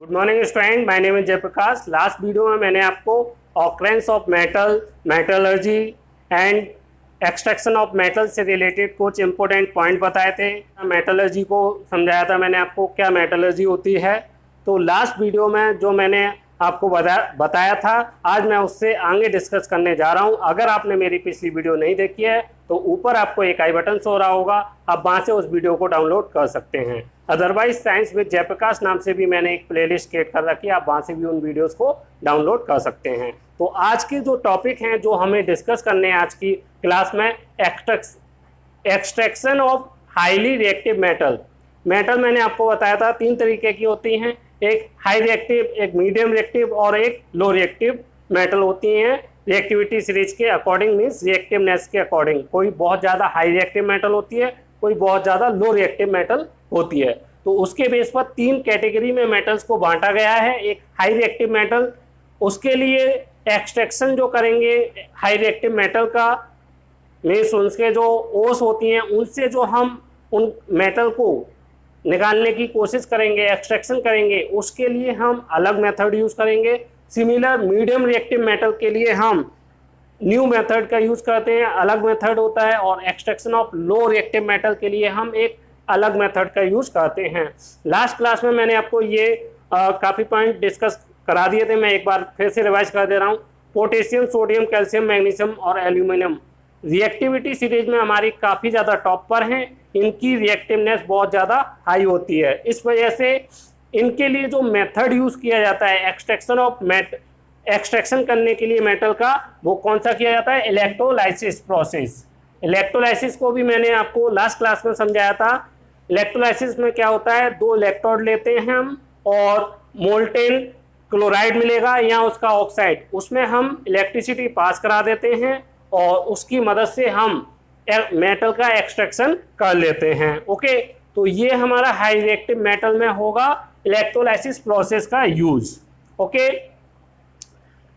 Good morning student, my name is Jayprakash. Last video में मैंने आपको occurrence of metal, metallurgy and extraction of metal से related कुछ important point बताए थे। मेटलर्जी को समझाया था मैंने आपको क्या मेटलर्जी होती है। तो लास्ट वीडियो में जो मैंने आपको बताया था, आज मैं उससे आगे डिस्कस करने जा रहा हूं। अगर आपने मेरी पिछली वीडियो नहीं देखी है तो ऊपर आपको एक आई बटन शो रहा होगा, आप वहां से उस वीडियो को डाउनलोड कर सकते हैं। अदरवाइज साइंस विद जयप्रकाश नाम से भी मैंने एक प्लेलिस्ट क्रिएट कर रखी है, आप वहां से भी उन वीडियोस को डाउनलोड कर सकते हैं। तो आज की जो टॉपिक हैं जो हमें डिस्कस करने हैं आज की क्लास में, extraction of highly reactive metal. Metal मैंने आपको बताया था तीन तरीके की होती हैं, एक हाई रिएक्टिव, एक मीडियम रिएक्टिव और एक लो रिएक्टिव मेटल होती हैं। रिएक्टिविटी सीरीज के अकॉर्डिंग मीन्स रिएक्टिवनेस के अकॉर्डिंग, कोई बहुत ज़्यादा हाई रिएक्टिव मेटल होती है, कोई बहुत ज़्यादा लो रिएक्टिव मेटल होती है। तो उसके बेस पर तीन कैटेगरी में मेटल्स को बांटा गया है। एक हाई रिएक्टिव मेटल, उसके लिए एक्सट्रैक्शन जो करेंगे हाई रिएक्टिव मेटल का मीन्स उनके जो ओस होती हैं उनसे जो हम उन मेटल को निकालने की कोशिश करेंगे, एक्सट्रैक्शन करेंगे, उसके लिए हम अलग मेथड यूज करेंगे। सिमिलर मीडियम रिएक्टिव मेटल के लिए हम न्यू मेथड का यूज करते हैं, अलग मेथड होता है। और extraction of low reactive metal के लिए हम एक अलग मेथड का यूज करते हैं। लास्ट क्लास में मैंने आपको ये काफ़ी पॉइंट डिस्कस करा दिए थे, मैं एक बार फिर से रिवाइज कर दे रहा हूँ। पोटेशियम, सोडियम, कैल्शियम, मैग्नीशियम और एल्यूमिनियम रिएक्टिविटी सीरीज में हमारी काफ़ी ज़्यादा टॉप पर हैं। इनकी रिएक्टिवनेस बहुत ज़्यादा हाई होती है, इस वजह से इनके लिए जो मेथड यूज़ किया जाता है एक्सट्रैक्शन करने के लिए मेटल का, वो कौन सा किया जाता है? Electrolysis process. इलेक्ट्रोलाइसिस को भी मैंने आपको लास्ट क्लास में समझाया था। इलेक्ट्रोलाइसिस में क्या होता है, दो इलेक्ट्रोड लेते हैं हम और मोल्टेन क्लोराइड मिलेगा या उसका ऑक्साइड, उसमें हम इलेक्ट्रिसिटी पास करा देते हैं और उसकी मदद से हम मेटल का एक्सट्रैक्शन कर लेते हैं। ओके, तो ये हमारा हाई रिएक्टिव मेटल में होगा इलेक्ट्रोलाइसिस प्रोसेस का यूज। ओके,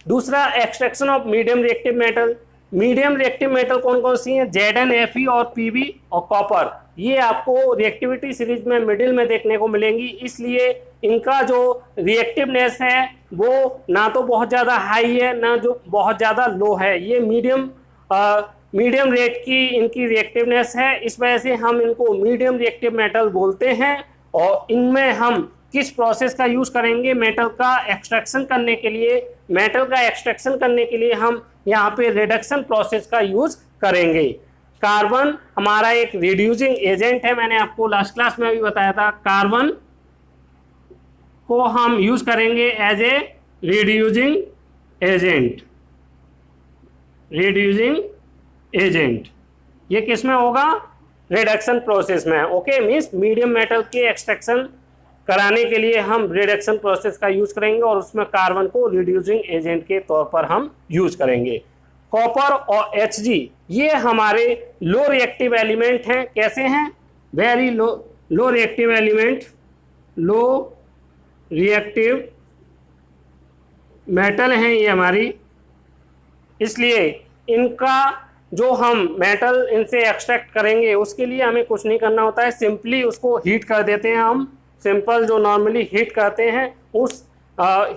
दूसरा extraction of medium reactive metal. Medium reactive metal कौन कौन सी हैं? Zn, Fe और Pb और कॉपर। ये आपको रिएक्टिविटी सीरीज में मिडिल में देखने को मिलेंगी, इसलिए इनका जो रिएक्टिवनेस है वो ना तो बहुत ज़्यादा हाई है ना जो बहुत ज़्यादा लो है। ये मीडियम रेट की इनकी रिएक्टिवनेस है, इस वजह से हम इनको मीडियम रिएक्टिव मेटल बोलते हैं। और इनमें हम किस प्रोसेस का यूज़ करेंगे मेटल का एक्सट्रैक्शन करने के लिए? मेटल का एक्सट्रैक्शन करने के लिए हम यहाँ पे रिडक्शन प्रोसेस का यूज़ करेंगे। कार्बन हमारा एक रिड्यूसिंग एजेंट है, मैंने आपको लास्ट क्लास में भी बताया था। कार्बन को हम यूज़ करेंगे एज ए रिड्यूसिंग एजेंट। ये किस में होगा? रिडक्शन प्रोसेस में। ओके, मीन्स मीडियम मेटल के एक्सट्रैक्शन कराने के लिए हम रिडक्शन प्रोसेस का यूज करेंगे और उसमें कार्बन को रिड्यूसिंग एजेंट के तौर पर हम यूज करेंगे। कॉपर और Hg ये हमारे लो रिएक्टिव एलिमेंट हैं। कैसे हैं? Very low reactive element, low reactive metal हैं ये हमारी, इसलिए इनका जो हम मेटल इनसे एक्सट्रैक्ट करेंगे उसके लिए हमें कुछ नहीं करना होता है, सिंपली उसको हीट कर देते हैं हम। सिंपल जो नॉर्मली हीट करते हैं उस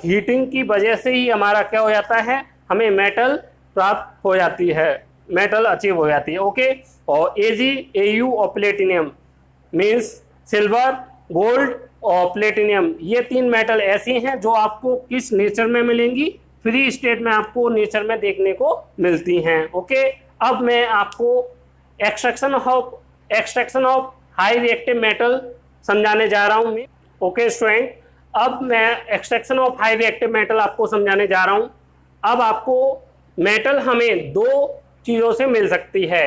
हीटिंग की वजह से ही हमारा क्या हो जाता है, हमें मेटल प्राप्त हो जाती है, मेटल अचीव हो जाती है। ओके, और Ag, Au और प्लेटिनियम मीन्स सिल्वर, गोल्ड और प्लेटिनियम, ये तीन मेटल ऐसी हैं जो आपको किस नेचर में मिलेंगी? फ्री स्टेट में आपको नेचर में देखने को मिलती हैं। ओके, अब मैं आपको extraction of high reactive metal समझाने जा रहा हूँ। ओके स्टूडेंट, अब मैं extraction of high reactive metal आपको समझाने जा रहा हूँ। अब आपको मेटल हमें दो चीज़ों से मिल सकती है।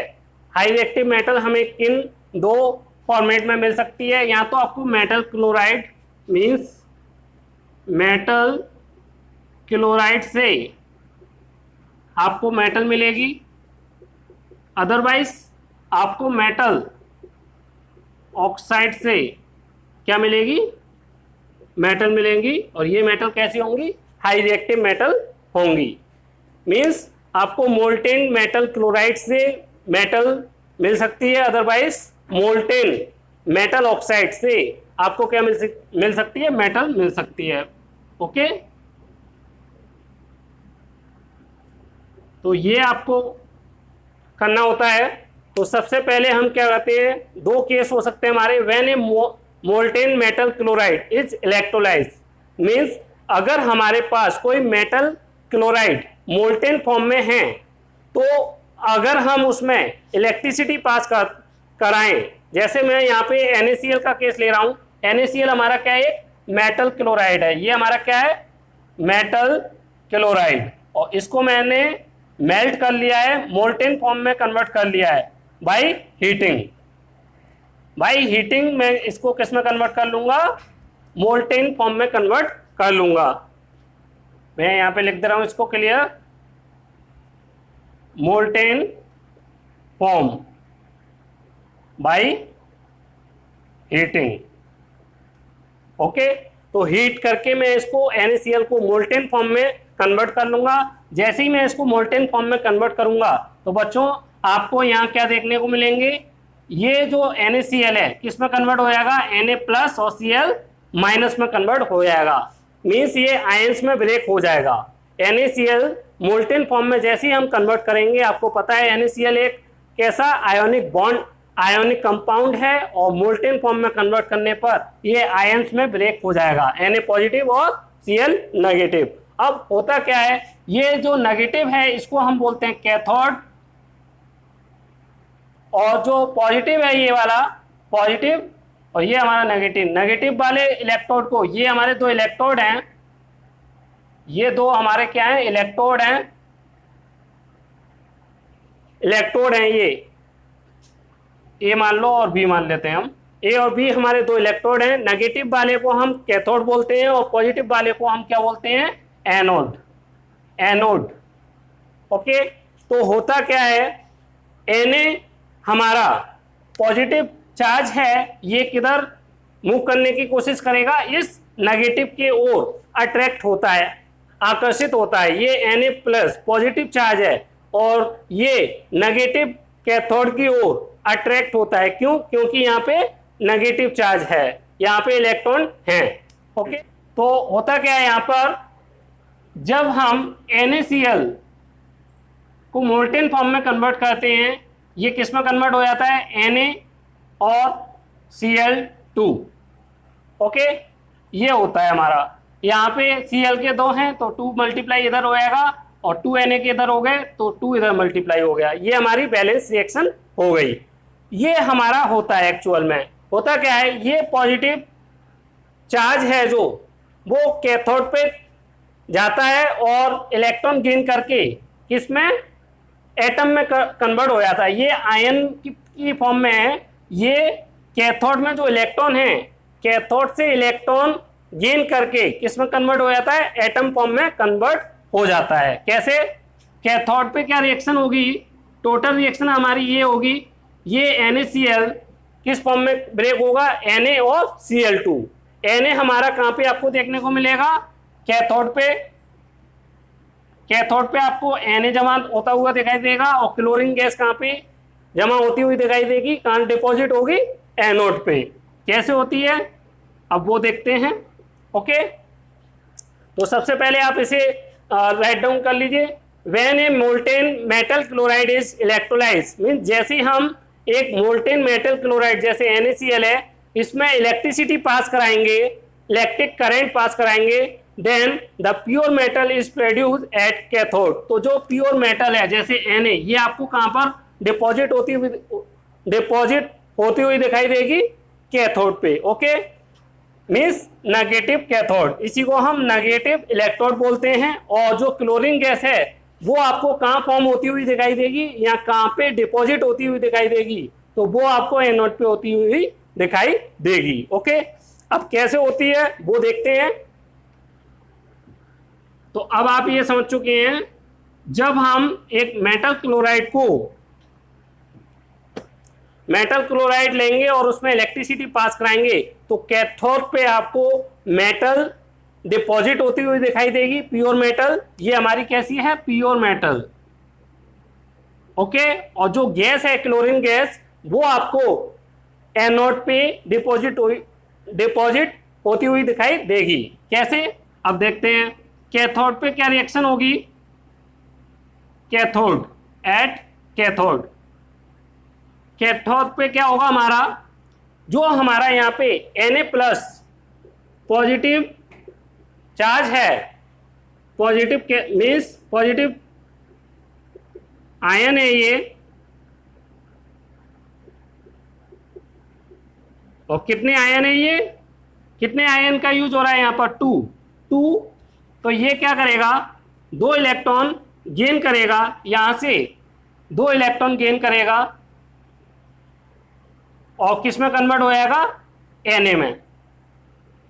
हाई रिएक्टिव मेटल हमें किन दो फॉर्मेट में मिल सकती है? या तो आपको metal chloride means metal chloride से आपको मेटल मिलेगी, अदरवाइज आपको मेटल ऑक्साइड से क्या मिलेगी? मेटल मिलेंगी। और ये मेटल कैसी होंगी? हाई रिएक्टिव मेटल होंगी। मीन्स आपको मोल्टेन मेटल क्लोराइड से मेटल मिल सकती है, अदरवाइज मोल्टेन मेटल ऑक्साइड से आपको क्या मिल सकती है, मेटल मिल सकती है। ओके, तो ये आपको करना होता है। तो सबसे पहले हम क्या करते हैं, दो केस हो सकते हैं हमारे। When A molten metal chloride is electrolyse, means अगर हमारे पास कोई मेटल क्लोराइड मोल्टेन फॉर्म में है, तो अगर हम उसमें इलेक्ट्रिसिटी पास कराएं, जैसे मैं यहाँ पे NaCl का केस ले रहा हूँ। NaCl हमारा क्या है, एक मेटल क्लोराइड है। ये हमारा क्या है, मेटल क्लोराइड, और इसको मैंने मेल्ट कर लिया है, मोल्टेन फॉर्म में कन्वर्ट कर लिया है बाय हीटिंग। बाय हीटिंग मैं इसको किस में कन्वर्ट कर लूंगा, मोल्टेन फॉर्म में कन्वर्ट कर लूंगा। मैं यहाँ पे लिख दे रहा हूँ इसको clear, molten form by heating. Okay, तो हीट करके मैं इसको NaCl को मोल्टेन फॉर्म में कन्वर्ट कर लूंगा। जैसे ही मैं इसको मोल्टेन फॉर्म में कन्वर्ट करूंगा, तो बच्चों आपको यहाँ क्या देखने को मिलेंगे, ये जो NaCl है किस में कन्वर्ट हो जाएगा, Na+ और Cl- में कन्वर्ट हो जाएगा। मीन्स ये आयंस में ब्रेक हो जाएगा। NaCl मोल्टेन फॉर्म में जैसे ही हम कन्वर्ट करेंगे, आपको पता है NaCl एक कैसा आयोनिक बॉन्ड, आयोनिक कंपाउंड है, और मोल्टेन फॉर्म में कन्वर्ट करने पर ये आयंस में ब्रेक हो जाएगा, Na+ और Cl-। अब होता क्या है, ये जो नेगेटिव है इसको हम बोलते हैं कैथोड, और जो पॉजिटिव है ये वाला पॉजिटिव, और ये हमारा नेगेटिव। नेगेटिव वाले इलेक्ट्रोड को, ये हमारे दो इलेक्ट्रोड हैं, ये दो हमारे क्या हैं, इलेक्ट्रोड हैं, इलेक्ट्रोड हैं ये ए मान लो और बी मान लेते हैं हम। ए और बी हमारे दो इलेक्ट्रोड हैं। नेगेटिव वाले को हम कैथोड बोलते हैं और पॉजिटिव वाले को हम क्या बोलते हैं, एनोड। एनोड। ओके, तो होता क्या है, Na हमारा पॉजिटिव चार्ज है, ये किधर मूव करने की कोशिश करेगा, इस नेगेटिव के ओर अट्रैक्ट होता है, आकर्षित होता है। ये Na+ पॉजिटिव चार्ज है और ये नेगेटिव कैथोड की ओर अट्रैक्ट होता है। क्यों, क्योंकि यहाँ पे नेगेटिव चार्ज है, यहाँ पे इलेक्ट्रॉन हैं। ओके, तो होता क्या है, यहाँ पर जब हम NaCl को मोल्टेन फॉर्म में कन्वर्ट करते हैं, ये किस में कन्वर्ट हो जाता है, Na और Cl2। ओके, ये होता है हमारा, यहाँ पे Cl के दो हैं तो 2 मल्टीप्लाई इधर हो जाएगा, और 2 Na के इधर हो गए तो 2 इधर मल्टीप्लाई हो गया। ये हमारी बैलेंस रिएक्शन हो गई। ये हमारा होता है एक्चुअल में। होता क्या है, ये पॉजिटिव चार्ज है जो वो कैथोड पे जाता है और इलेक्ट्रॉन गेन करके किसमें, एटम में कन्वर्ट हो जाता है। ये आयन की फॉर्म में है। ये कैथोड में जो इलेक्ट्रॉन है, कैथोड से इलेक्ट्रॉन गेन करके किस में कन्वर्ट हो जाता है, एटम फॉर्म में कन्वर्ट हो जाता है। कैसे, कैथोड पे क्या रिएक्शन होगी, टोटल रिएक्शन हमारी ये होगी, ये NaCl किस फॉर्म में ब्रेक होगा, Na और Cl2। Na हमारा कहाँ पे आपको देखने को मिलेगा, कैथोड पे। कैथोड पे आपको Na जमा होता हुआ दिखाई देगा, और क्लोरीन गैस कहाँ पे जमा होती हुई दिखाई देगी, कहाँ डिपॉजिट होगी, एनोड पे। कैसे होती है अब वो देखते हैं। ओके, तो सबसे पहले आप इसे राइट डाउन कर लीजिए। When A molten metal chloride is electrolyse, mean जैसे ही हम एक मोल्टेन मेटल क्लोराइड जैसे NaCl है, इसमें इलेक्ट्रिसिटी पास कराएंगे, इलेक्ट्रिक करंट पास कराएंगे, then the pure metal is produce at cathode. तो जो प्योर मेटल है जैसे Na, ये आपको कहाँ पर डिपॉजिट होती हुई दिखाई देगी, कैथोड पे। ओके, मीन्स नेगेटिव कैथोड, इसी को हम नेगेटिव इलेक्ट्रोड बोलते हैं। और जो क्लोरीन गैस है वो आपको कहाँ फॉर्म होती हुई दिखाई देगी, या कहाँ पे डिपॉजिट होती हुई दिखाई देगी, तो वो आपको एनोड पे होती हुई दिखाई देगी। ओके, अब कैसे होती है वो देखते हैं। तो अब आप ये समझ चुके हैं, जब हम एक मेटल क्लोराइड लेंगे और उसमें इलेक्ट्रिसिटी पास कराएंगे, तो कैथोड पे आपको मेटल डिपॉजिट होती हुई दिखाई देगी, प्योर मेटल। ये हमारी कैसी है, प्योर मेटल। ओके, और जो गैस है क्लोरीन गैस, वो आपको एनोड पे डिपॉजिट होती हुई दिखाई देगी। कैसे, अब देखते हैं। कैथोड पे क्या रिएक्शन होगी, कैथोड एट कैथोड, कैथोड पे क्या होगा हमारा, जो हमारा यहाँ पे Na+ पॉजिटिव चार्ज है, पॉजिटिव के मीन्स पॉजिटिव आयन है ये, और कितने आयन है ये, कितने आयन का यूज हो रहा है यहाँ पर, 2। तो ये क्या करेगा, 2 इलेक्ट्रॉन गेन करेगा, यहां से 2 इलेक्ट्रॉन गेन करेगा और किस में कन्वर्ट हो जाएगा, Na में।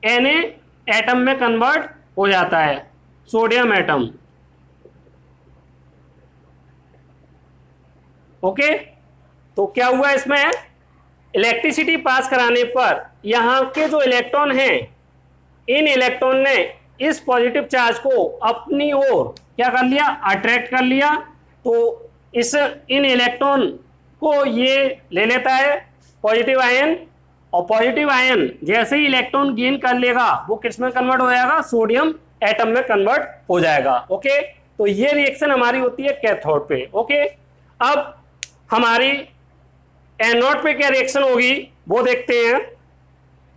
Na एटम में कन्वर्ट हो जाता है, सोडियम एटम। ओके, तो क्या हुआ इसमें, इलेक्ट्रिसिटी पास कराने पर यहाँ के जो इलेक्ट्रॉन हैं, इन इलेक्ट्रॉन ने इस पॉजिटिव चार्ज को अपनी ओर क्या कर लिया, अट्रैक्ट कर लिया। तो इन इलेक्ट्रॉन को ये ले लेता है पॉजिटिव आयन, और पॉजिटिव आयन जैसे ही इलेक्ट्रॉन गेन कर लेगा वो किस में कन्वर्ट हो जाएगा, सोडियम एटम में कन्वर्ट हो जाएगा। ओके, तो ये रिएक्शन हमारी होती है कैथोड पे। ओके, अब हमारी एनोड पे क्या रिएक्शन होगी वो देखते हैं।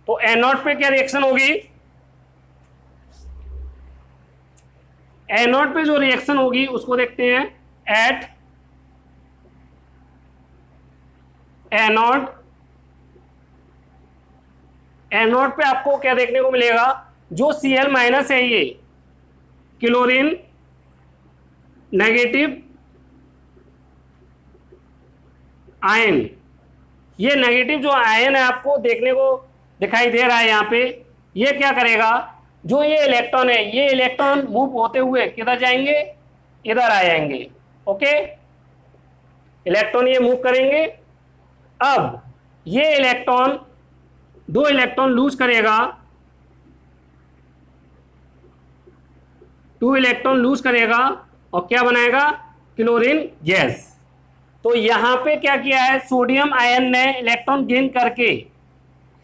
तो एनोड पे क्या रिएक्शन होगी, एनोड पे जो रिएक्शन होगी उसको देखते हैं। एट एनोड, एनोड पे आपको क्या देखने को मिलेगा, जो Cl- है ये क्लोरीन नेगेटिव आयन, ये नेगेटिव जो आयन है आपको देखने को दिखाई दे रहा है यहाँ पे, ये क्या करेगा, जो ये इलेक्ट्रॉन है, ये इलेक्ट्रॉन मूव होते हुए किधर जाएंगे, इधर आ जाएंगे। ओके, इलेक्ट्रॉन ये मूव करेंगे। अब ये इलेक्ट्रॉन 2 इलेक्ट्रॉन लूज करेगा, 2 इलेक्ट्रॉन लूज करेगा और क्या बनाएगा, क्लोरीन गैस। तो यहाँ पे क्या किया है, सोडियम आयन ने इलेक्ट्रॉन गेन करके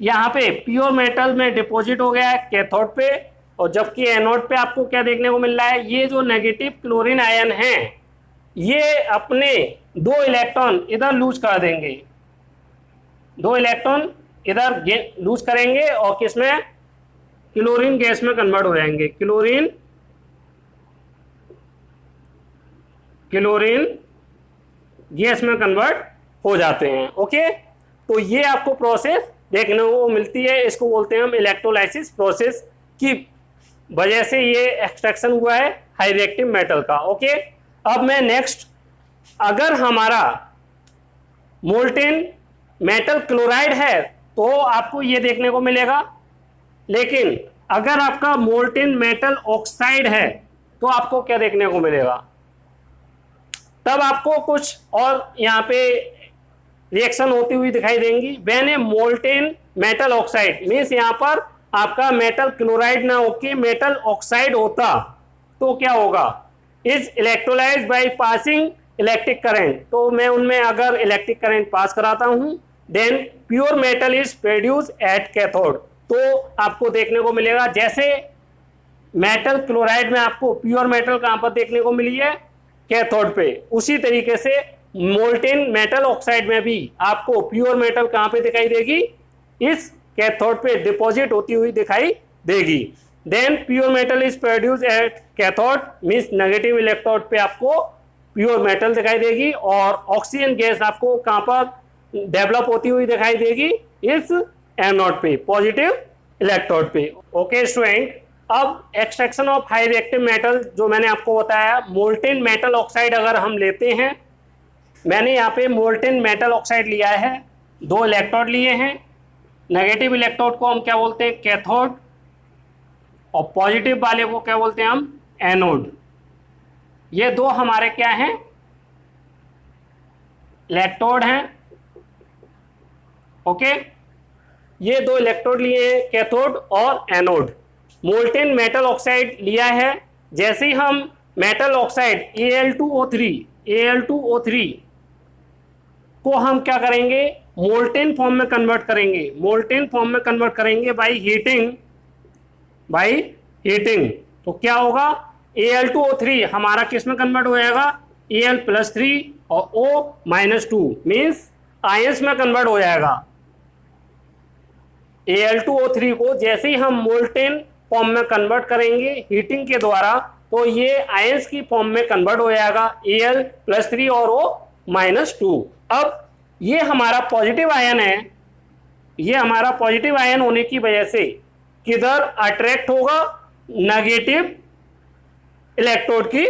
यहाँ पे प्योर मेटल में डिपॉजिट हो गया है कैथोड पे, और जबकि एनोड पे आपको क्या देखने को मिल रहा है, ये जो नेगेटिव क्लोरीन आयन है ये अपने 2 इलेक्ट्रॉन इधर लूज कर देंगे, 2 इलेक्ट्रॉन इधर लूज करेंगे और किसमें, क्लोरीन गैस में कन्वर्ट हो जाएंगे, क्लोरीन गैस में कन्वर्ट हो जाते हैं। ओके, तो ये आपको प्रोसेस देखने को मिलती है, इसको बोलते हैं हम इलेक्ट्रोलाइसिस प्रोसेस की वजह से ये एक्सट्रैक्शन हुआ है हाई रिएक्टिव मेटल का। ओके, अब मैं नेक्स्ट, अगर हमारा मोल्टेन मेटल क्लोराइड है तो आपको ये देखने को मिलेगा, लेकिन अगर आपका मोल्टेन मेटल ऑक्साइड है तो आपको क्या देखने को मिलेगा, तब आपको कुछ और यहाँ पे रिएक्शन होती हुई दिखाई देंगी। When A molten metal oxide means यहाँ पर आपका मेटल क्लोराइड ना होके मेटल ऑक्साइड होता तो क्या होगा, is electrolyse by passing electric current. तो मैं उनमें अगर इलेक्ट्रिक करंट पास कराता हूं then pure metal is produce at cathode. तो आपको देखने को मिलेगा जैसे मेटल क्लोराइड में आपको प्योर मेटल कहां पर देखने को मिली है, कैथोड पे, उसी तरीके से मोल्टेन मेटल ऑक्साइड में भी आपको प्योर मेटल कहां पे दिखाई देगी, इस कैथोड पे डिपॉजिट होती हुई दिखाई देगी। Then pure metal is produce at cathode means negative electrode पे आपको प्योर मेटल दिखाई देगी, और ऑक्सीजन गैस आपको कहां पर डेवलप होती हुई दिखाई देगी, इस एनोड पे, पॉजिटिव इलेक्ट्रोड पे। ओके स्टूडेंट, अब extraction of high reactive metal जो मैंने आपको बताया, मोल्टेन मेटल ऑक्साइड अगर हम लेते हैं, मैंने यहाँ पे मोल्टेन मेटल ऑक्साइड लिया है, 2 इलेक्ट्रोड लिए हैं, नेगेटिव इलेक्ट्रोड को हम क्या बोलते हैं, कैथोड, और पॉजिटिव वाले को क्या बोलते हैं हम, एनोड। ये 2 हमारे क्या हैं, इलेक्ट्रोड हैं। ओके, ये 2 इलेक्ट्रोड लिए हैं, कैथोड और एनोड। मोल्टेन मेटल ऑक्साइड लिया है, जैसे ही हम मेटल ऑक्साइड Al2O3 को हम क्या करेंगे, मोल्टेन फॉर्म में कन्वर्ट करेंगे, मोल्टेन फॉर्म में कन्वर्ट करेंगे बाई हीटिंग। तो क्या होगा, Al2O3 हमारा किस में कन्वर्ट हो जाएगा, Al+3 और O-2 मीन्स आयंस में कन्वर्ट हो जाएगा। Al2O3 को जैसे ही हम मोल्टेन फॉर्म में कन्वर्ट करेंगे हीटिंग के द्वारा, तो ये आयंस की फॉर्म में कन्वर्ट हो जाएगा, Al+3 और O-2। अब ये हमारा पॉजिटिव आयन है, ये हमारा पॉजिटिव आयन होने की वजह से किधर अट्रैक्ट होगा, नेगेटिव इलेक्ट्रोड की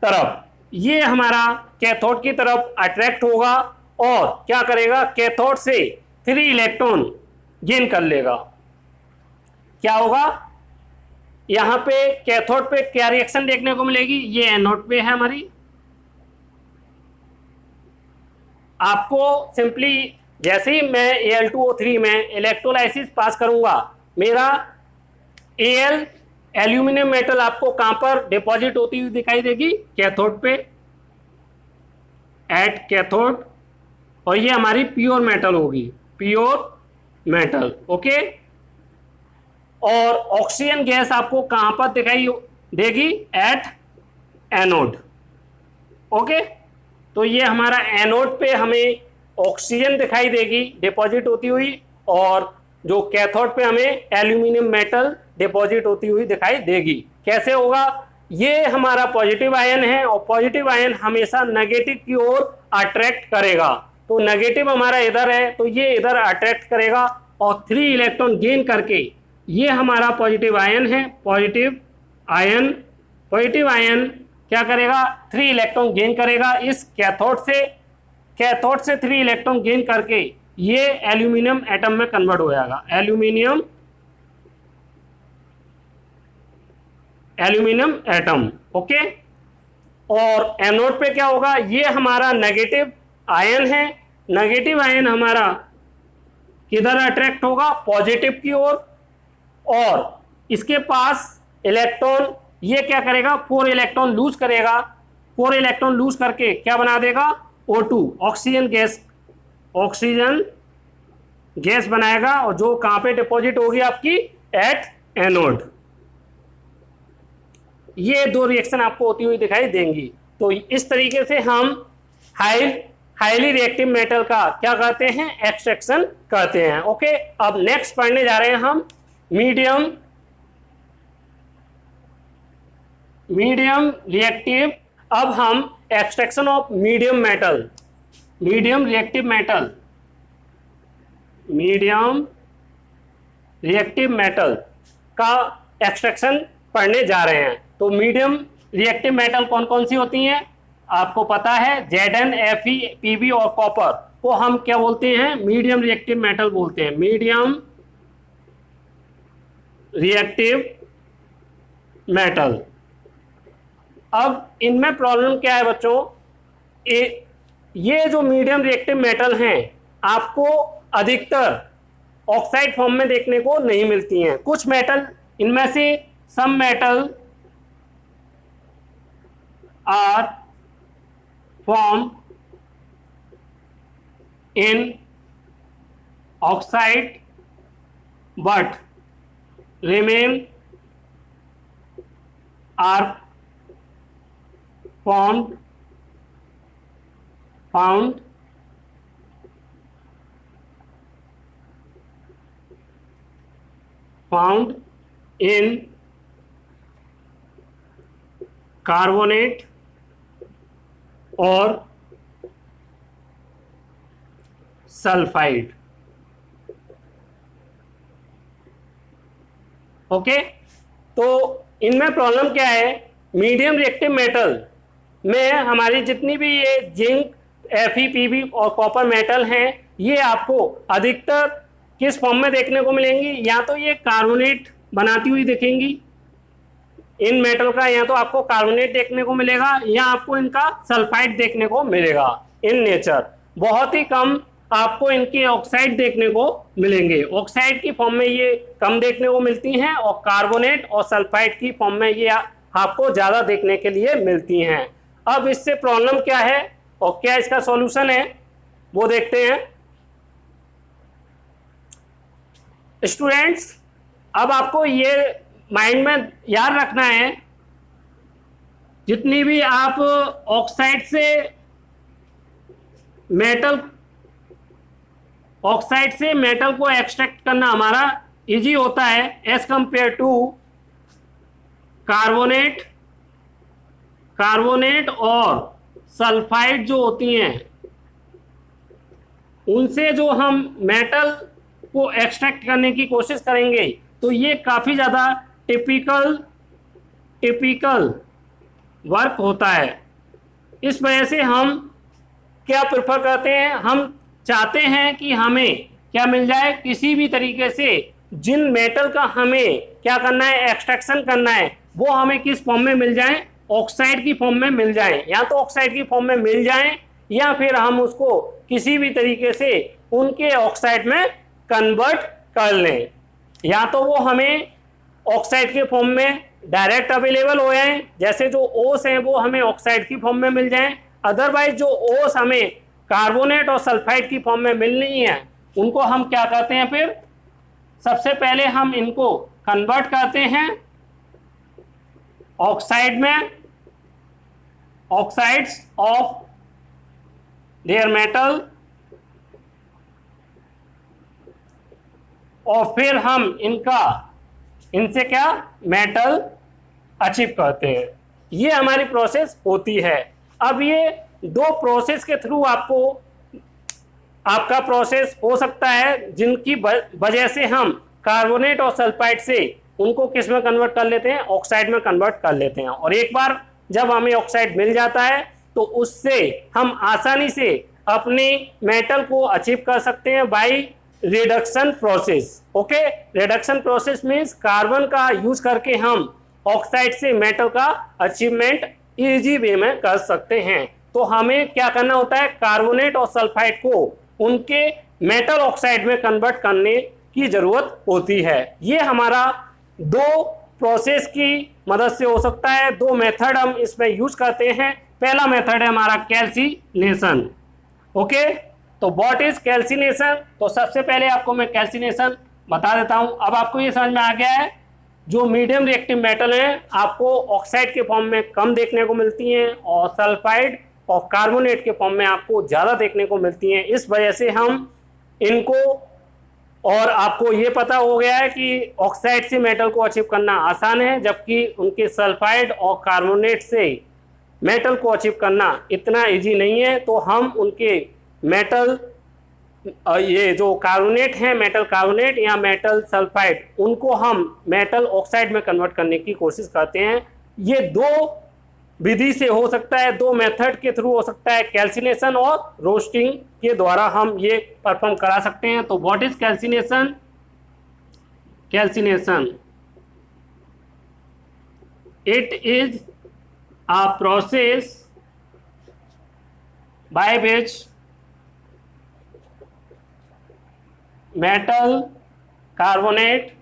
तरफ। ये हमारा कैथोड की तरफ अट्रैक्ट होगा और क्या करेगा, कैथोड से 3 इलेक्ट्रॉन गेन कर लेगा। क्या होगा, यहां पे कैथोड पे क्या रिएक्शन देखने को मिलेगी, ये एनोड पे है हमारी। आपको सिंपली जैसे ही मैं Al2O3 में इलेक्ट्रोलाइसिस पास करूंगा, मेरा Al एल्यूमिनियम मेटल आपको कहां पर डिपॉजिट होती हुई दिखाई देगी, कैथोड पे, एट कैथोड। और ये हमारी प्योर मेटल होगी, प्योर मेटल, ओके। और ऑक्सीजन गैस आपको कहां पर दिखाई देगी, एट एनोड, ओके। तो ये हमारा एनोड पे हमें ऑक्सीजन दिखाई देगी डिपॉजिट होती हुई, और जो कैथोड पे हमें एल्यूमिनियम मेटल डिपॉजिट होती हुई दिखाई देगी। कैसे होगा, ये हमारा पॉजिटिव आयन है और पॉजिटिव आयन हमेशा नेगेटिव की ओर अट्रैक्ट करेगा। तो नेगेटिव हमारा इधर है तो ये इधर अट्रैक्ट करेगा और 3 इलेक्ट्रॉन गेन करके, ये हमारा पॉजिटिव आयन है, पॉजिटिव आयन क्या करेगा, 3 इलेक्ट्रॉन गेन करेगा इस कैथोड से 3 इलेक्ट्रॉन गेन करके ये एल्यूमिनियम एटम में कन्वर्ट हो जाएगा, एल्यूमिनियम एटम, ओके। और एनोड पे क्या होगा, ये हमारा नेगेटिव आयन है, नेगेटिव आयन हमारा किधर अट्रैक्ट होगा, पॉजिटिव की ओर। और इसके पास इलेक्ट्रॉन, ये क्या करेगा, 4 इलेक्ट्रॉन लूज करेगा, 4 इलेक्ट्रॉन लूज करके क्या बना देगा, O2 ऑक्सीजन गैस बनाएगा, और जो कहां पे डिपॉजिट होगी आपकी, एट एनोड। ये 2 रिएक्शन आपको होती हुई दिखाई देंगी। तो इस तरीके से हम हाईली रिएक्टिव मेटल का क्या कहते हैं, एक्सट्रैक्शन कहते हैं, ओके। अब नेक्स्ट पढ़ने जा रहे हैं हम मीडियम रिएक्टिव। अब हम extraction of medium reactive metal का एक्सट्रैक्शन पढ़ने जा रहे हैं। तो मीडियम रिएक्टिव मेटल कौन कौन सी होती हैं, आपको पता है, Zn, Fe, Pb और कॉपर को हम क्या बोलते हैं, मीडियम रिएक्टिव मेटल बोलते हैं, मीडियम रिएक्टिव मेटल। अब इनमें प्रॉब्लम क्या है बच्चों, ये जो मीडियम रिएक्टिव मेटल हैं आपको अधिकतर ऑक्साइड फॉर्म में देखने को नहीं मिलती हैं। कुछ मेटल, इनमें से some metal are form in oxide but remain are found in carbonate और सल्फाइड, ओके। तो इनमें प्रॉब्लम क्या है, मीडियम रिएक्टिव मेटल में हमारी जितनी भी ये जिंक, Fe, Pb और कॉपर मेटल हैं, ये आपको अधिकतर किस फॉर्म में देखने को मिलेंगी, या तो ये कार्बोनेट बनाती हुई दिखेंगी इन मेटल का, या तो आपको कार्बोनेट देखने को मिलेगा, या आपको इनका सल्फाइड देखने को मिलेगा इन नेचर। बहुत ही कम आपको इनके ऑक्साइड देखने को मिलेंगे, ऑक्साइड की फॉर्म में ये कम देखने को मिलती हैं, और कार्बोनेट और सल्फाइड की फॉर्म में ये आपको ज़्यादा देखने के लिए मिलती हैं। अब इससे प्रॉब्लम क्या है और क्या इसका सॉल्यूशन है वो देखते हैं। स्टूडेंट्स, अब आपको ये माइंड में याद रखना है, जितनी भी आप ऑक्साइड से मेटल को एक्सट्रैक्ट करना हमारा इजी होता है एज कंपेयर टू कार्बोनेट और सल्फाइड जो होती हैं, उनसे जो हम मेटल को एक्सट्रैक्ट करने की कोशिश करेंगे तो ये काफ़ी ज़्यादा टिपिकल वर्क होता है। इस वजह से हम क्या प्रेफर करते हैं, हम चाहते हैं कि हमें क्या मिल जाए, किसी भी तरीके से जिन मेटल का हमें क्या करना है, एक्सट्रैक्शन करना है, वो हमें किस फॉर्म में मिल जाए, ऑक्साइड की फॉर्म में मिल जाए। या तो ऑक्साइड की फॉर्म में मिल जाए या फिर हम उसको किसी भी तरीके से उनके ऑक्साइड में कन्वर्ट कर लें। या तो वो हमें ऑक्साइड के फॉर्म में डायरेक्ट अवेलेबल हो जाए, जैसे जो ओस हैं वो हमें ऑक्साइड की फॉर्म में मिल जाएं। अदरवाइज जो ओस हमें कार्बोनेट और सल्फाइड की फॉर्म में मिल रही हैं, उनको हम क्या करते हैं, फिर सबसे पहले हम इनको कन्वर्ट करते हैं ऑक्साइड में, ऑक्साइड्स ऑफ देयर मेटल, और फिर हम इनसे क्या मेटल अचीव करते हैं। ये हमारी प्रोसेस होती है। अब ये दो प्रोसेस के थ्रू आपका प्रोसेस हो सकता है, जिनकी वजह से हम कार्बोनेट और सल्फाइड से उनको किस में कन्वर्ट कर लेते हैं, ऑक्साइड में कन्वर्ट कर लेते हैं। और एक बार जब हमें ऑक्साइड मिल जाता है तो उससे हम आसानी से अपने मेटल को अचीव कर सकते हैं by reduction process. Okay, reduction process means carbon का यूज करके हम ऑक्साइड से मेटल का अचीवमेंट इजी वे में कर सकते हैं। तो हमें क्या करना होता है, कार्बोनेट और सल्फाइड को उनके मेटल ऑक्साइड में कन्वर्ट करने की जरूरत होती है। ये हमारा दो प्रोसेस की मदद से हो सकता है। दो मेथड हम इसमें यूज करते हैं। पहला मेथड है हमारा कैल्सिनेशन। ओके, तो व्हाट इज कैल्सिनेशन? तो सबसे पहले आपको मैं कैल्सिनेशन बता देता हूं। अब आपको ये समझ में आ गया है, जो मीडियम रिएक्टिव मेटल हैं आपको ऑक्साइड के फॉर्म में कम देखने को मिलती हैं और सल्फाइड और कार्बोनेट के फॉर्म में आपको ज़्यादा देखने को मिलती हैं। इस वजह से हम इनको, और आपको ये पता हो गया है कि ऑक्साइड से मेटल को अचीव करना आसान है, जबकि उनके सल्फाइड और कार्बोनेट से मेटल को अचीव करना इतना इजी नहीं है। तो हम उनके मेटल, ये जो कार्बोनेट हैं, मेटल कार्बोनेट या मेटल सल्फाइड, उनको हम मेटल ऑक्साइड में कन्वर्ट करने की कोशिश करते हैं। ये दो विधि से हो सकता है, दो मेथड के थ्रू हो सकता है, कैल्सिनेशन और रोस्टिंग के द्वारा हम ये परफॉर्म करा सकते हैं। तो what is calcination? Calcination, it is a process by which metal carbonate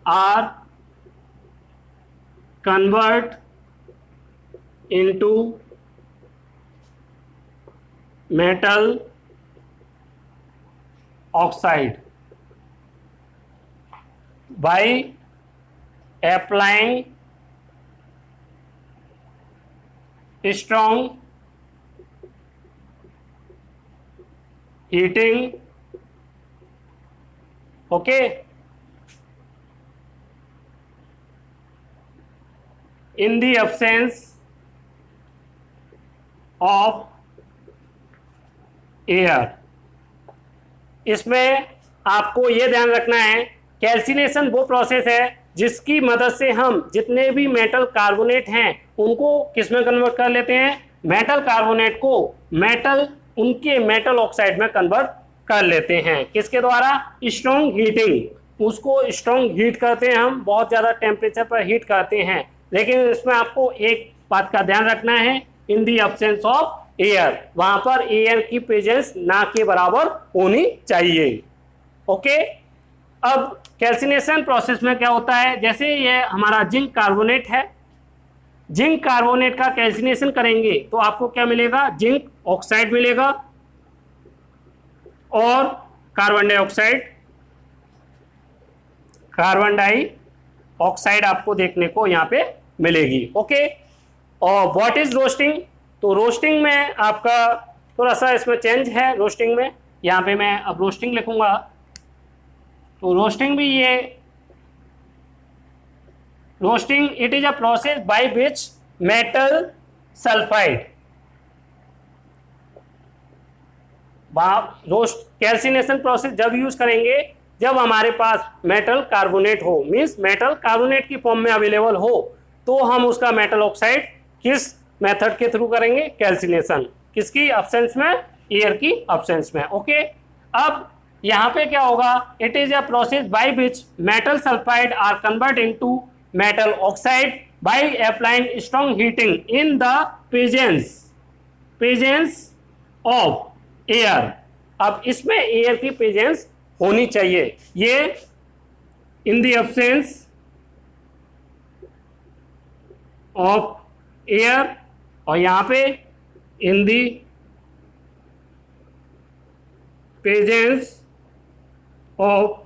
are convert into metal oxide by applying strong heating. Okay, in the absence of air. इसमें आपको ये ध्यान रखना है, कैल्सिनेशन वो प्रोसेस है जिसकी मदद से हम जितने भी मेटल कार्बोनेट हैं उनको किस में कन्वर्ट कर लेते हैं, मेटल कार्बोनेट को उनके मेटल ऑक्साइड में कन्वर्ट कर लेते हैं। किसके द्वारा? Strong heating. उसको स्ट्रॉन्ग हीट करते हैं हम, बहुत ज़्यादा टेम्परेचर पर हीट करते हैं। लेकिन इसमें आपको एक बात का ध्यान रखना है, इन दी एब्सेंस ऑफ एयर, वहाँ पर एयर की प्रेजेंस ना के बराबर होनी चाहिए। ओके, अब कैल्सिनेशन प्रोसेस में क्या होता है, जैसे ये हमारा जिंक कार्बोनेट है, जिंक कार्बोनेट का कैल्सिनेशन करेंगे तो आपको क्या मिलेगा, जिंक ऑक्साइड मिलेगा। और कार्बन डाइऑक्साइड, कार्बन डाइऑक्साइड आपको देखने को यहाँ पे मिलेगी। ओके, और व्हाट इज रोस्टिंग? तो रोस्टिंग में आपका थोड़ा सा इसमें चेंज है। रोस्टिंग में यहाँ पे मैं अब रोस्टिंग लिखूंगा, तो रोस्टिंग भी ये roasting it is a process by which metal sulphide roast calcination process जब यूज करेंगे जब हमारे पास मेटल कार्बोनेट हो, मींस मेटल कार्बोनेट की फॉर्म में अवेलेबल हो, तो हम उसका मेटल ऑक्साइड किस मेथड के थ्रू करेंगे? कैल्सिनेशन। किसकी अब्सेंस में? एयर की अब्सेंस में। ओके, अब यहाँ पे क्या होगा? It is a process by which metal sulphide are convert into metal oxide by applying strong heating in the presence of air. अब इसमें एयर की प्रेजेंस होनी चाहिए। ये in the absence of air, और यहां पे in the presence of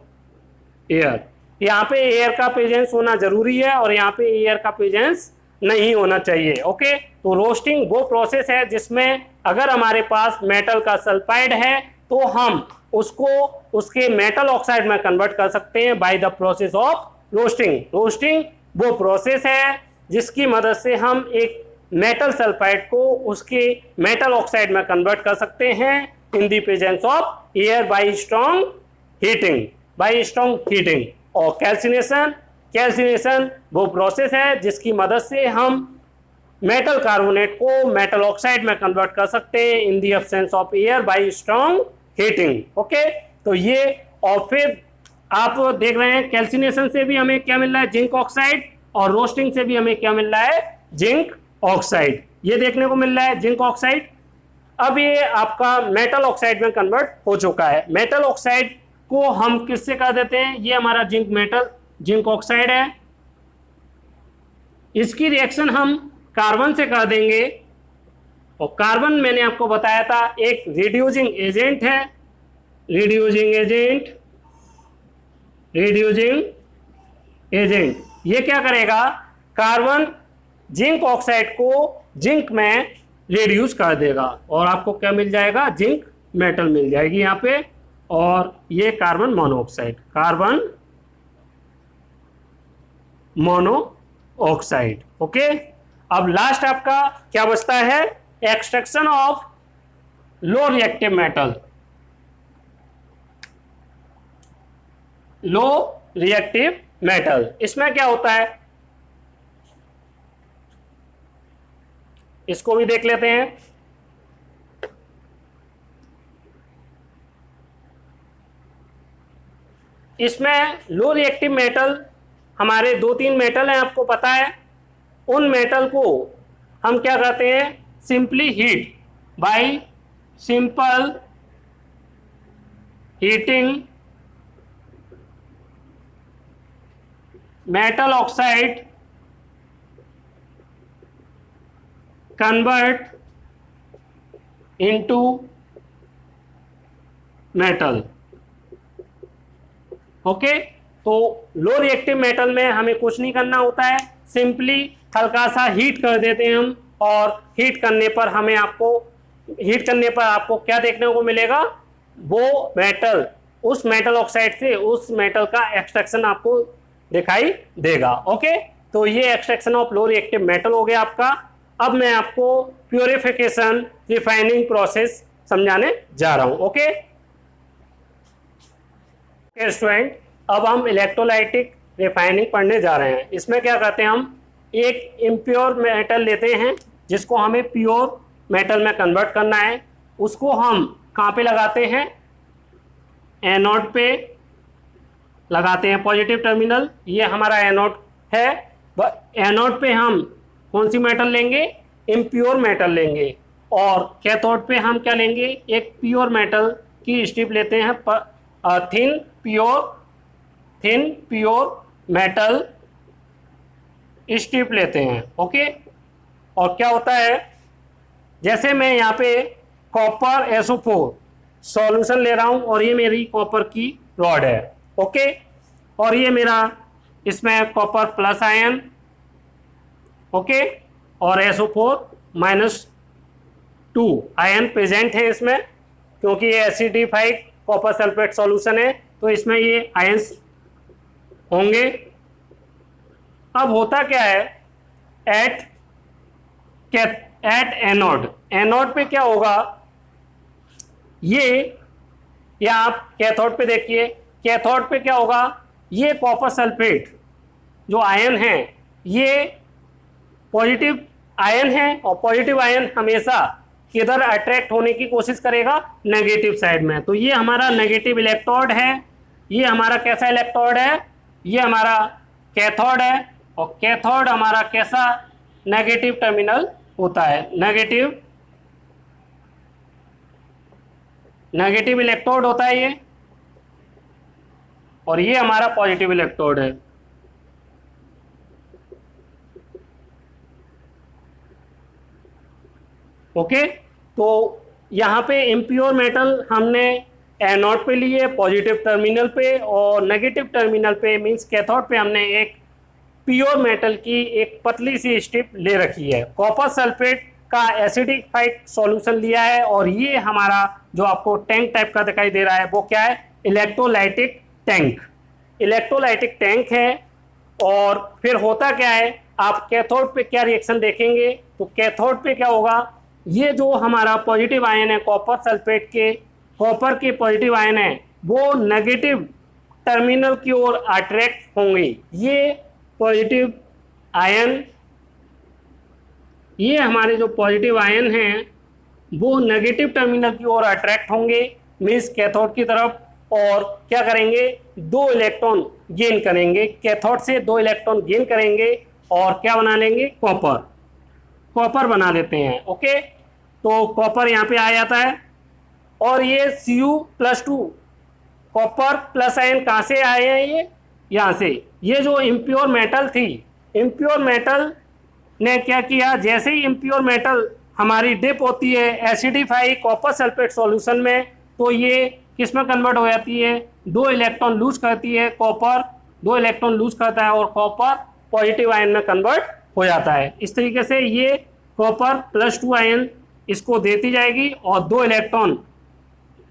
air. यहाँ पे एयर का प्रेजेंस होना जरूरी है और यहाँ पे एयर का प्रेजेंस नहीं होना चाहिए। ओके, तो रोस्टिंग वो प्रोसेस है जिसमें अगर हमारे पास मेटल का सल्फाइड है तो हम उसको उसके मेटल ऑक्साइड में कन्वर्ट कर सकते हैं by the process of roasting. Roasting वो प्रोसेस है जिसकी मदद से हम एक मेटल सल्फाइड को उसके मेटल ऑक्साइड में कन्वर्ट कर सकते हैं in the presence of air by strong heating. और कैल्सिनेशन वो प्रोसेस है जिसकी मदद से हम मेटल कार्बोनेट को मेटल ऑक्साइड में कन्वर्ट कर सकते हैं in the absence of air by strong heating. Okay, तो ये, और फिर आप देख रहे हैं कैल्सिनेशन से भी हमें क्या मिल रहा है? जिंक ऑक्साइड, और रोस्टिंग से भी हमें क्या मिल रहा है? Zinc oxide. ये देखने को मिल रहा है जिंक ऑक्साइड। अब ये आपका मेटल ऑक्साइड में कन्वर्ट हो चुका है। मेटल ऑक्साइड को हम किससे कर देते हैं? ये हमारा जिंक ऑक्साइड है। इसकी रिएक्शन हम कार्बन से कर देंगे, और कार्बन मैंने आपको बताया था एक रिड्यूसिंग एजेंट है। रिड्यूसिंग एजेंट ये क्या करेगा? कार्बन जिंक ऑक्साइड को जिंक में रिड्यूस कर देगा और आपको क्या मिल जाएगा? जिंक मेटल मिल जाएगी यहाँ पे। और ये कार्बन मोनोऑक्साइड। ओके, अब लास्ट आपका क्या बचता है? Extraction of low reactive metal. Low reactive metal, इसमें क्या होता है इसको भी देख लेते हैं। इसमें लो रिएक्टिव मेटल हमारे 2-3 मेटल हैं, आपको पता है। उन मेटल को हम क्या कहते हैं? Simply heat bye simple heating metal oxide convert into metal. Okay, तो लो रिएक्टिव मेटल में हमें कुछ नहीं करना होता है, सिंपली हल्का सा हीट कर देते हैं हम, और हीट करने पर आपको क्या देखने को मिलेगा? वो मेटल, उस मेटल ऑक्साइड से उस मेटल का एक्सट्रैक्शन आपको दिखाई देगा। ओके, तो ये extraction of low reactive metal हो गया आपका। अब मैं आपको प्योरिफिकेशन रिफाइनिंग प्रोसेस समझाने जा रहा हूं। ओके स्टूडेंट, अब हम इलेक्ट्रोलाइटिक रिफाइनिंग पढ़ने जा रहे हैं। इसमें क्या करते हैं? हम एक इम्प्योर मेटल लेते हैं जिसको हमें प्योर मेटल में कन्वर्ट करना है। उसको हम कहाँ पे लगाते हैं? एनोड पे लगाते हैं, पॉजिटिव टर्मिनल। ये हमारा एनोड है। एनोड पे हम कौन सी मेटल लेंगे? इम्प्योर मेटल लेंगे। और कैथोड पे हम क्या लेंगे? एक प्योर मेटल की स्ट्रिप लेते हैं, थिन प्योर मेटल स्ट्रिप लेते हैं। ओके, और क्या होता है? जैसे मैं यहाँ पे कॉपर SO4 सॉल्यूशन ले रहा हूं और ये मेरी कॉपर की रॉड है। ओके, और ये मेरा इसमें कॉपर प्लस आयन, ओके, और SO4-2 आयन प्रेजेंट है इसमें, क्योंकि ये एसिडिफाइड कॉपर सल्फेट सॉल्यूशन है तो इसमें ये आयंस होंगे। अब होता क्या है, एट एनोड, एनोड पे क्या होगा, ये, या आप कैथोड पे देखिए, कैथोड पे क्या होगा, ये कॉपर सल्फेट जो आयन है ये पॉजिटिव आयन है, और पॉजिटिव आयन हमेशा किधर अट्रैक्ट होने की कोशिश करेगा, नेगेटिव साइड में। तो ये हमारा नेगेटिव इलेक्ट्रोड है, ये हमारा कैसा इलेक्ट्रोड है, ये हमारा कैथोड है, और कैथोड हमारा कैसा नेगेटिव टर्मिनल होता है, नेगेटिव इलेक्ट्रोड होता है ये, और ये हमारा पॉजिटिव इलेक्ट्रोड है। ओके, तो यहाँ पे इम्प्योर मेटल हमने एनोड पे लिए पॉजिटिव टर्मिनल पे, और नेगेटिव टर्मिनल पे मींस कैथोड पे हमने एक प्योर मेटल की एक पतली सी स्ट्रिप ले रखी है। कॉपर सल्फेट का एसिडिफाइड सॉल्यूशन लिया है, और ये हमारा जो आपको टैंक टाइप का दिखाई दे रहा है वो क्या है, इलेक्ट्रोलाइटिक टैंक, इलेक्ट्रोलाइटिक टैंक है। और फिर होता क्या है, आप कैथोड पे क्या रिएक्शन देखेंगे, तो कैथोड पे क्या होगा, ये जो हमारा पॉजिटिव आयन है कॉपर सल्फेट के, कॉपर के पॉजिटिव आयन है वो नेगेटिव टर्मिनल की ओर अट्रैक्ट होंगे। ये पॉजिटिव आयन, ये हमारे जो पॉजिटिव आयन हैं वो नेगेटिव टर्मिनल की ओर अट्रैक्ट होंगे मीन्स कैथोड की तरफ, और क्या करेंगे, 2 इलेक्ट्रॉन गेन करेंगे, कैथोड से 2 इलेक्ट्रॉन गेन करेंगे और क्या बना लेंगे, कॉपर बना लेते हैं। ओके, तो कॉपर यहाँ पे आ जाता है, और ये Cu+2 कॉपर प्लस आयन कहाँ से आए हैं, ये यहाँ से। ये जो इम्प्योर मेटल थी, इम्प्योर मेटल ने क्या किया, जैसे ही इम्प्योर मेटल हमारी डिप होती है एसिडिफाइड कॉपर सल्फेट सॉल्यूशन में, तो ये किस में कन्वर्ट हो जाती है, 2 इलेक्ट्रॉन लूज करती है, कॉपर 2 इलेक्ट्रॉन लूज करता है और कॉपर पॉजिटिव आयन में कन्वर्ट हो जाता है। इस तरीके से ये कॉपर +2 आयन इसको देती जाएगी और 2 इलेक्ट्रॉन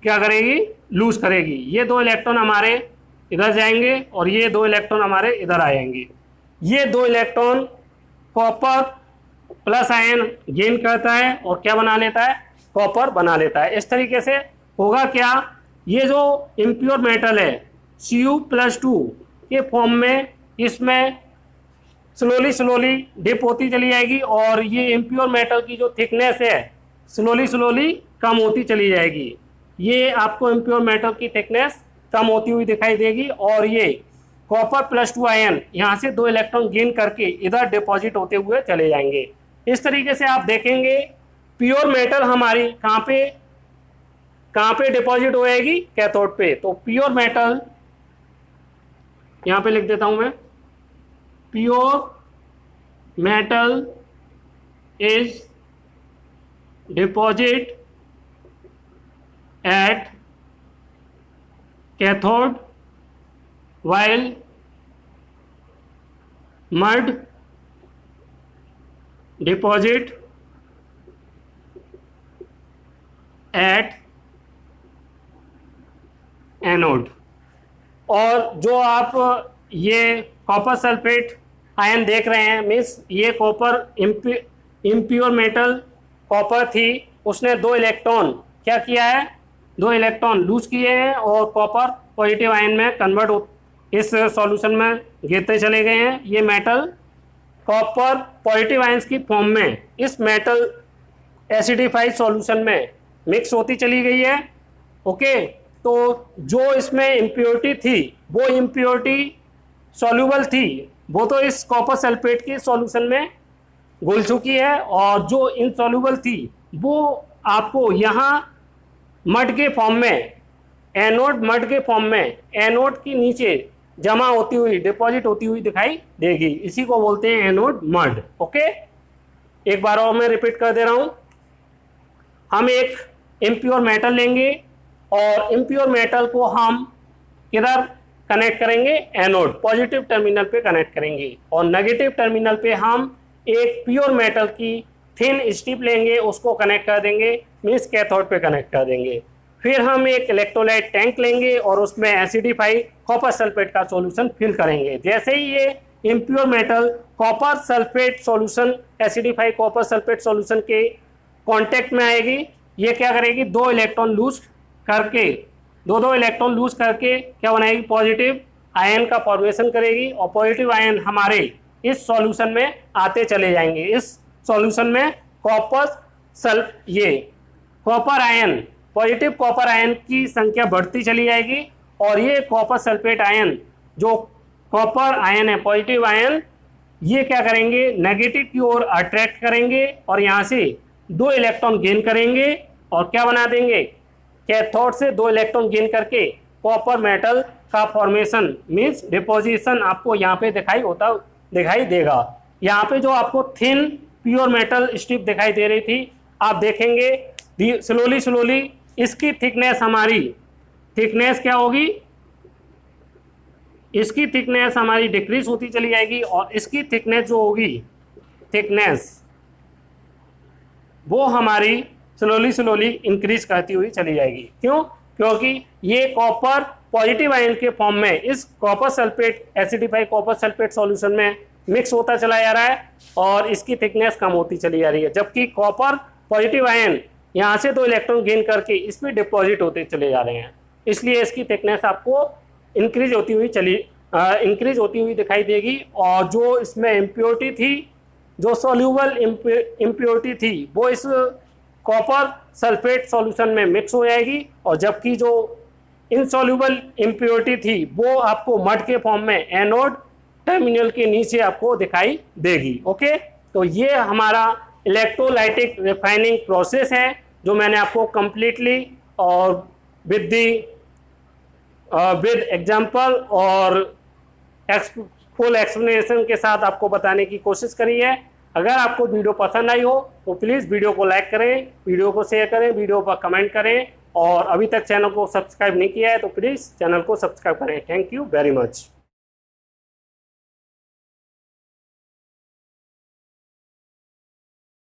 क्या करेगी, लूज करेगी। ये 2 इलेक्ट्रॉन हमारे इधर जाएंगे और ये 2 इलेक्ट्रॉन हमारे इधर आएंगे। ये 2 electron copper plus ion gain करता है और क्या बना लेता है, कॉपर बना लेता है। इस तरीके से होगा क्या, ये जो इम्प्योर मेटल है Cu+2 के फॉर्म में इसमें स्लोली डिप होती चली जाएगी, और ये इम्प्योर मेटल की जो थिकनेस है स्लोली कम होती चली जाएगी। ये आपको इम्प्योर मेटल की थिकनेस कम होती हुई दिखाई देगी, और ये कॉपर +2 आयन यहाँ से 2 इलेक्ट्रॉन गेन करके इधर डिपॉजिट होते हुए चले जाएंगे। इस तरीके से आप देखेंगे प्योर मेटल हमारी कहाँ पे डिपॉजिट हो जाएगी, कैथोड पे। तो प्योर मेटल यहाँ पे लिख देता हूँ मैं, pure metal is deposit at cathode while mud deposit at anode. और जो आप ये कॉपर सल्फेट आयन देख रहे हैं मीन्स ये कॉपर इम्प्योर मेटल कॉपर थी, उसने 2 इलेक्ट्रॉन क्या किया है, 2 इलेक्ट्रॉन लूज किए हैं और कॉपर पॉजिटिव आयन में कन्वर्ट इस सॉल्यूशन में गिरते चले गए हैं। ये मेटल कॉपर पॉजिटिव आयंस की फॉर्म में इस मेटल एसिडिफाइड सॉल्यूशन में मिक्स होती चली गई है। ओके, तो जो इसमें इम्प्योरिटी थी वो इम्प्योरिटी सॉल्यूबल थी, वो तो इस कॉपर सल्फेट के सॉल्यूशन में घुल चुकी है, और जो इनसॉल्यूबल थी वो आपको यहाँ मड के फॉर्म में, एनोड मड के फॉर्म में एनोड के नीचे जमा होती हुई डिपॉजिट होती हुई दिखाई देगी। इसी को बोलते हैं एनोड मड। ओके, एक बार और मैं रिपीट कर दे रहा हूं, हम एक इम्प्योर मेटल लेंगे और इम्प्योर मेटल को हम किधर कनेक्ट करेंगे, एनोड पॉजिटिव टर्मिनल पे कनेक्ट करेंगे, और नेगेटिव टर्मिनल पे हम एक प्योर मेटल की थिन स्ट्रिप लेंगे, उसको कनेक्ट कर देंगे, मीन्स कैथोड पे कनेक्ट कर देंगे। फिर हम एक इलेक्ट्रोलाइट टैंक लेंगे और उसमें एसिडिफाई कॉपर सल्फेट का सॉल्यूशन फिल करेंगे। जैसे ही ये impure metal copper sulphate solution, acidify copper sulphate solution के कांटेक्ट में आएगी, ये क्या करेगी, दो इलेक्ट्रॉन लूज करके, दो इलेक्ट्रॉन लूज करके क्या बनाएगी, पॉजिटिव आयन का फॉर्मेशन करेगी, और पॉजिटिव आयन हमारे इस सॉल्यूशन में आते चले जाएंगे। इस सॉल्यूशन में copper ion, positive copper ion की संख्या बढ़ती चली जाएगी, और ये कॉपर सल्फेट आयन, जो कॉपर आयन है, पॉजिटिव आयन, ये क्या करेंगे, नेगेटिव की ओर अट्रैक्ट करेंगे और यहाँ से दो इलेक्ट्रॉन गेन करेंगे, और क्या बना देंगे, कैथोड से दो इलेक्ट्रॉन गेन करके कॉपर मेटल का फॉर्मेशन, मीन्स डिपोजिशन आपको यहाँ पे दिखाई देगा। यहाँ पे जो आपको थिन प्योर मेटल स्ट्रिप दिखाई दे रही थी, आप देखेंगे स्लोली इसकी थिकनेस, हमारी थिकनेस क्या होगी, इसकी थिकनेस हमारी डिक्रीज होती चली जाएगी, और इसकी थिकनेस जो होगी, थिकनेस वो हमारी स्लोली इंक्रीज करती हुई चली जाएगी। क्यों, क्योंकि ये कॉपर पॉजिटिव आयन के फॉर्म में इस copper sulphate, acidify copper sulphate solution में मिक्स होता चला जा रहा है, और इसकी थिकनेस कम होती चली जा रही है, जबकि कॉपर पॉजिटिव आयन यहाँ से दो इलेक्ट्रॉन गेन करके इसमें डिपॉजिट होते चले जा रहे हैं, इसलिए इसकी थिकनेस आपको इंक्रीज होती हुई दिखाई देगी। और जो इसमें इम्प्योरिटी थी, जो सोल्यूबल इम्प्योरिटी थी, वो इस कॉपर सल्फेट सॉल्यूशन में मिक्स हो जाएगी, और जबकि जो इनसॉल्यूबल इम्प्योरिटी थी वो आपको मड के फॉर्म में एनोड टर्मिनल के नीचे आपको दिखाई देगी। ओके, तो ये हमारा इलेक्ट्रोलाइटिक रिफाइनिंग प्रोसेस है, जो मैंने आपको कंप्लीटली और विद एग्जांपल और फुल एक्सप्लेनेशन के साथ आपको बताने की कोशिश करी है। अगर आपको वीडियो पसंद आई हो तो प्लीज़ वीडियो को लाइक करें, वीडियो को शेयर करें, वीडियो पर कमेंट करें, और अभी तक चैनल को सब्सक्राइब नहीं किया है तो प्लीज़ चैनल को सब्सक्राइब करें। Thank you very much.